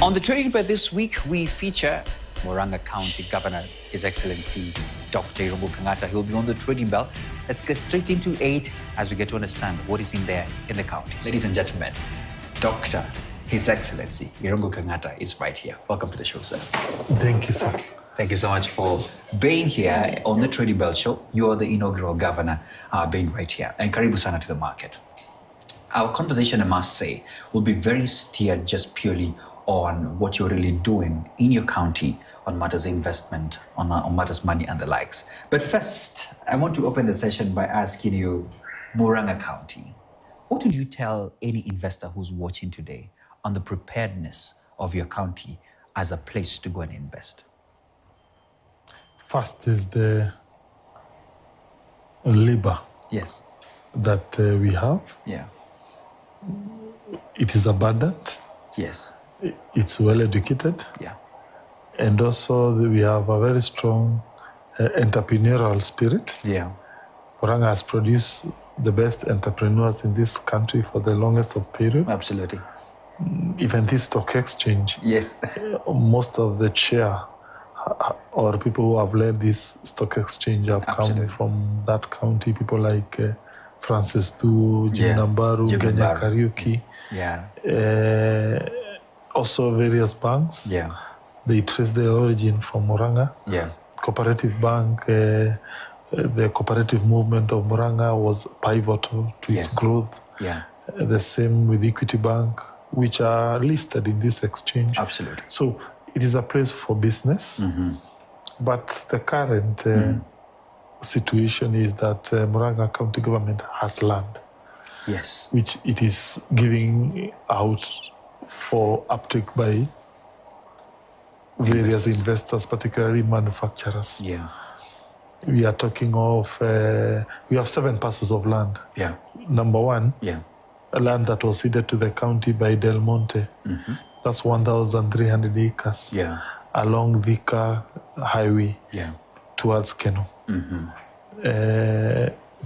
On the Trading Bed this week, we feature Murang'a County Governor, His Excellency Dr. Irungu Kangata. He'll be on the Trading Bell. Let's get straight into it as we get to understand what is in there in the county. Ladies and gentlemen, Dr. His Excellency Irungu Kangata is right here. Welcome to the show, sir. Thank you, sir. Thank you so much for being here on the Trading Bell show. You are the inaugural governor being right here. And karibu sana to the market. Our conversation, I must say, will be very steered just purely on what you're really doing in your county on matters investment, on matters money and the likes. But first, I want to open the session by asking you, Murang'a County, what will you tell any investor who's watching today on the preparedness of your county as a place to go and invest? First is the labor. Yes. That we have. Yeah. It is abundant. Yes. It's well educated. Yeah. And also we have a very strong entrepreneurial spirit. Yeah. Murang'a has produced the best entrepreneurs in this country for the longest of period. Absolutely. Even this stock exchange. Yes. Most of the chair or people who have led this stock exchange have Absolutely. come from that county. People like Francis Du, Jim Nambaru, Kenya Kariuki. Yeah. Also various banks. Yeah. They trace their origin from Murang'a. Yeah. Cooperative Bank, the cooperative movement of Murang'a was pivotal to its growth. Yeah. The same with Equity Bank, which are listed in this exchange. Absolutely. So it is a place for business. Mm-hmm. But the current situation is that Murang'a County government has land. Yes. Which it is giving out for uptake by various investors, particularly manufacturers. Yeah. We are talking of, we have 7 parcels of land. Yeah. Number one, a land that was ceded to the county by Del Monte. Mm-hmm. That's 1,300 acres. Yeah. Along Thika Highway. Yeah. Towards Keno. Mm-hmm.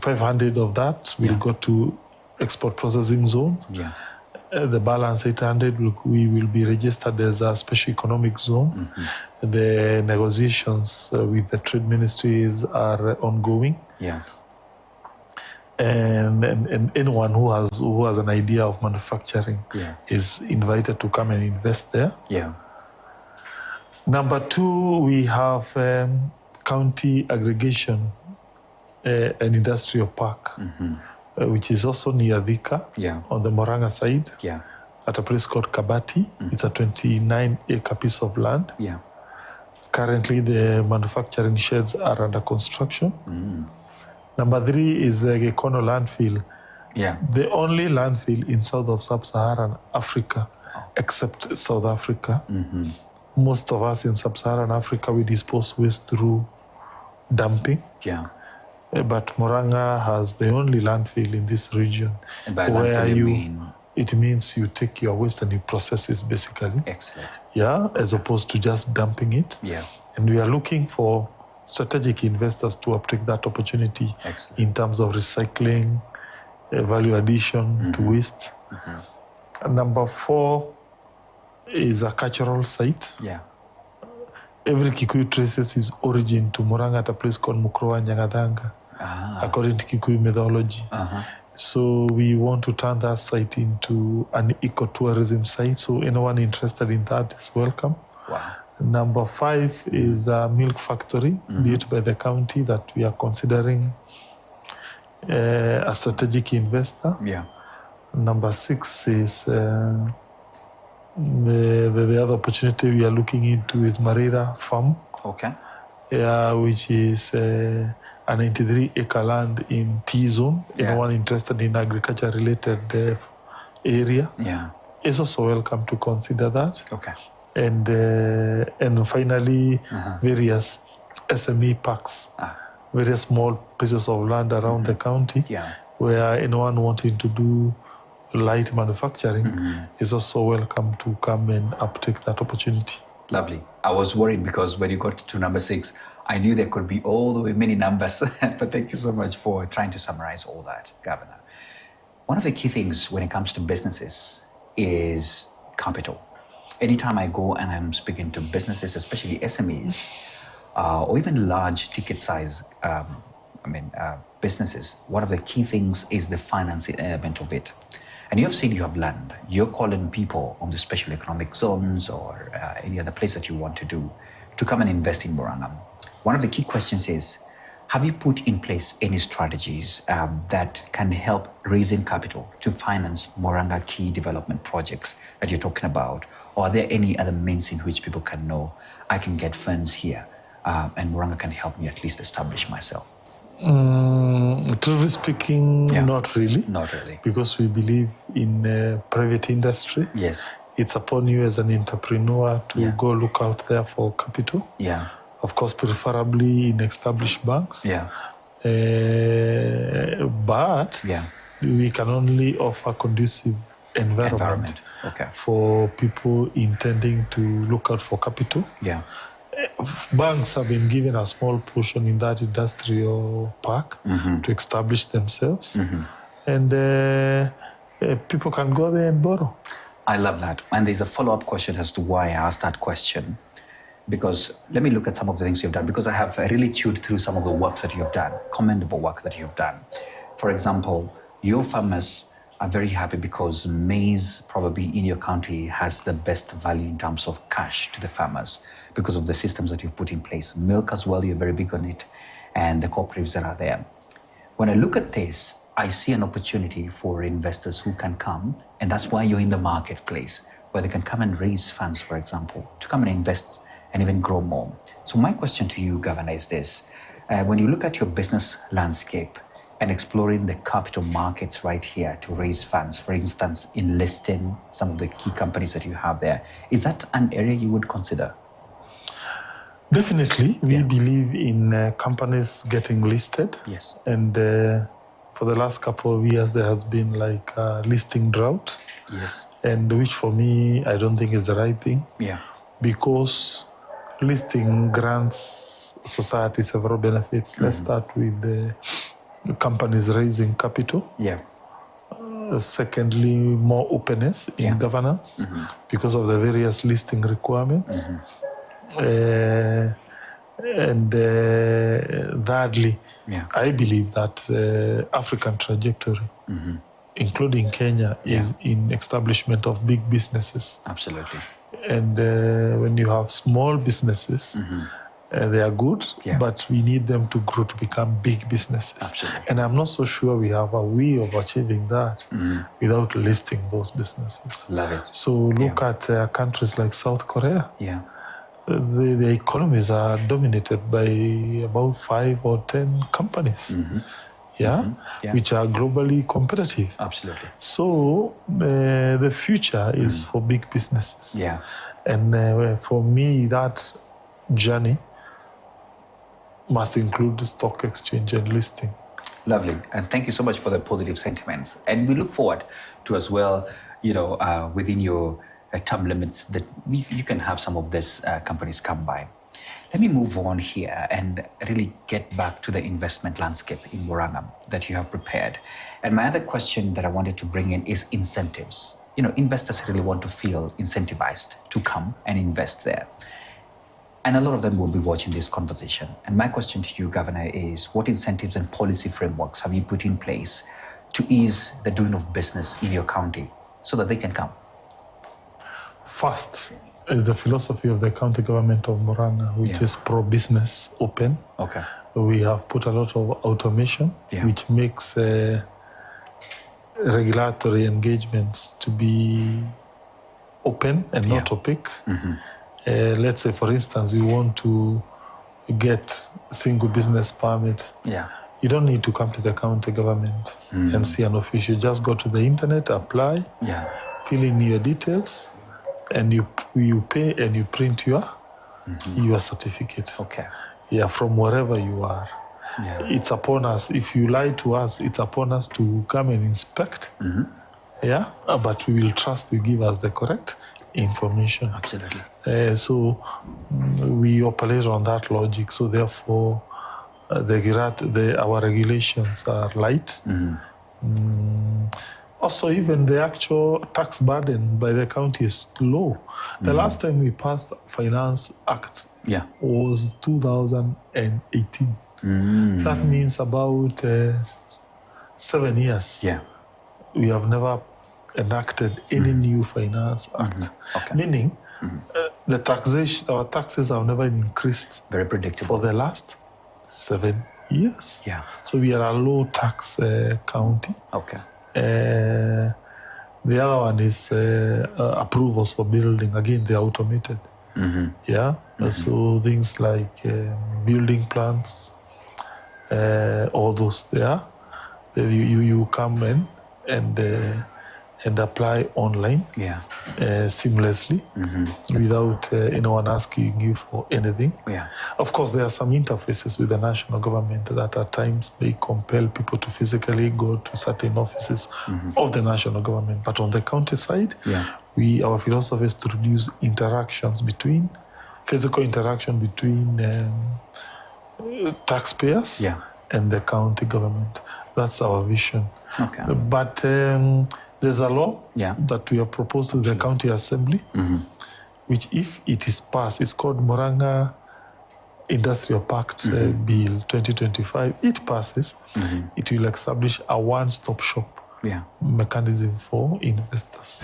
500 of that will go to export processing zone. Yeah. The balance 800 we will be registered as a special economic zone. Mm-hmm. The negotiations with the trade ministries are ongoing. Yeah. And anyone who has an idea of manufacturing is invited to come and invest there. Yeah. Number 2, we have county aggregation, an industrial park. Mm-hmm. Which is also near Thika, on the Murang'a side, at a place called Kabati. Mm-hmm. It's a 29-acre piece of land. Yeah. Currently, the manufacturing sheds are under construction. Mm. Number 3 is the Gekono landfill. Yeah. The only landfill in south of sub-Saharan Africa, except South Africa. Mm-hmm. Most of us in sub-Saharan Africa, we dispose waste through dumping. Yeah. But Murang'a has the only landfill in this region. And by landfill, it means you take your waste and you process it, basically. Excellent. Yeah, as opposed to just dumping it. Yeah. And we are looking for strategic investors to uptake that opportunity. Excellent. In terms of recycling, value addition to waste. Mm-hmm. And number 4 is a cultural site. Yeah. Every Kikuyu traces its origin to Murang'a at a place called Mukrowa Nyangadanga, according to Kikuyu mythology. Uh-huh. So we want to turn that site into an ecotourism site. So anyone interested in that is welcome. Wow. Number 5 is a milk factory built by the county that we are considering a strategic investor. Yeah. Number 6 is the other opportunity we are looking into is Marira Farm. Okay. Which is a 93-acre land in T-zone. Anyone interested in agriculture-related area is also welcome to consider that. Okay. And finally, various SME parks, various small pieces of land around the county, where anyone wanting to do light manufacturing is also welcome to come and uptake that opportunity. Lovely. I was worried because when you got to number 6, I knew there could be all the way many numbers. But thank you so much for trying to summarize all that, Governor. One of the key things when it comes to businesses is capital. anytime I go and I'm speaking to businesses, especially SMEs, or even large ticket size, businesses, one of the key things is the financing element of it. And you've said you have land. You're calling people on the special economic zones or any other place that you want to do to come and invest in Murang'a. One of the key questions is, have you put in place any strategies that can help raising capital to finance Murang'a key development projects that you're talking about? Or are there any other means in which people can know, I can get funds here and Murang'a can help me at least establish myself? Truly speaking, not really. Not really. Because we believe in private industry. Yes. It's upon you as an entrepreneur to go look out there for capital. Yeah. Of course, preferably in established banks. Yeah. But we can only offer conducive environment. For people intending to look out for capital. Yeah. Banks have been given a small portion in that industrial park to establish themselves. And people can go there and borrow. I love that. And there's a follow-up question as to why I asked that question. Because let me look at some of the things you've done, because I have really chewed through some of the works that you have done, commendable work that you've done. For example, your farmers are very happy because maize probably in your country has the best value in terms of cash to the farmers because of the systems that you've put in place. Milk as well, you're very big on it, and the cooperatives that are there. When I look at this, I see an opportunity for investors who can come, and that's why you're in the marketplace, where they can come and raise funds, for example, to come and invest and even grow more. So my question to you, Governor, is this. When you look at your business landscape and exploring the capital markets right here to raise funds, for instance, enlisting some of the key companies that you have there, is that an area you would consider? Definitely. We believe in companies getting listed. Yes. And for the last couple of years, there has been like a listing drought. Yes. And which for me, I don't think is the right thing. Yeah. Because listing grants society several benefits. Let's start with the companies raising capital. Yeah. Secondly, more openness in governance because of the various listing requirements. And thirdly, I believe that African trajectory, including Kenya, is in establishment of big businesses. Absolutely. And when you have small businesses, they are good, but we need them to grow to become big businesses. Absolutely. And I'm not so sure we have a way of achieving that without listing those businesses. Love it. So look at countries like South Korea. Yeah. The economies are dominated by about 5 or 10 companies. Which are globally competitive. Absolutely. So the future is for big businesses. Yeah. And for me, that journey must include stock exchange and listing. Lovely. And thank you so much for the positive sentiments. And we look forward to as well, within your term limits that you can have some of these companies come by. Let me move on here and really get back to the investment landscape in Murang'a that you have prepared. And my other question that I wanted to bring in is incentives. Investors really want to feel incentivized to come and invest there. And a lot of them will be watching this conversation. And my question to you, Governor, is what incentives and policy frameworks have you put in place to ease the doing of business in your county so that they can come? First is the philosophy of the county government of Murang'a, which is pro-business, open. Okay. We have put a lot of automation, which makes regulatory engagements to be open and not opaque. Let's say, for instance, you want to get single business permit. You don't need to come to the county government and see an official. Just go to the internet, apply, fill in your details, and you pay and you print your certificate. Okay. From wherever you are. It's upon us. If you lie to us, it's upon us to come and inspect. But we will trust you give us the correct information. Absolutely. So we operate on that logic. So therefore, our regulations are light. Also, even the actual tax burden by the county is low. The last time we passed Finance Act was 2018. That means about 7 years. We have never enacted any new Finance Act. Meaning, the taxation, our taxes have never increased. Very predictable. For the last 7 years. So we are a low tax county. The other one is approvals for building. Again, they're automated. So things like building plans, all those there. You come in and apply online seamlessly without anyone asking you for anything. Of course, there are some interfaces with the national government that at times they compel people to physically go to certain offices of the national government. But on the county side, our philosophy is to reduce physical interaction between taxpayers and the county government. That's our vision. But there's a law that we have proposed to the county assembly, which if it is passed, it's called Murang'a Industrial Pact Bill 2025. It passes, it will establish a one-stop shop mechanism for investors.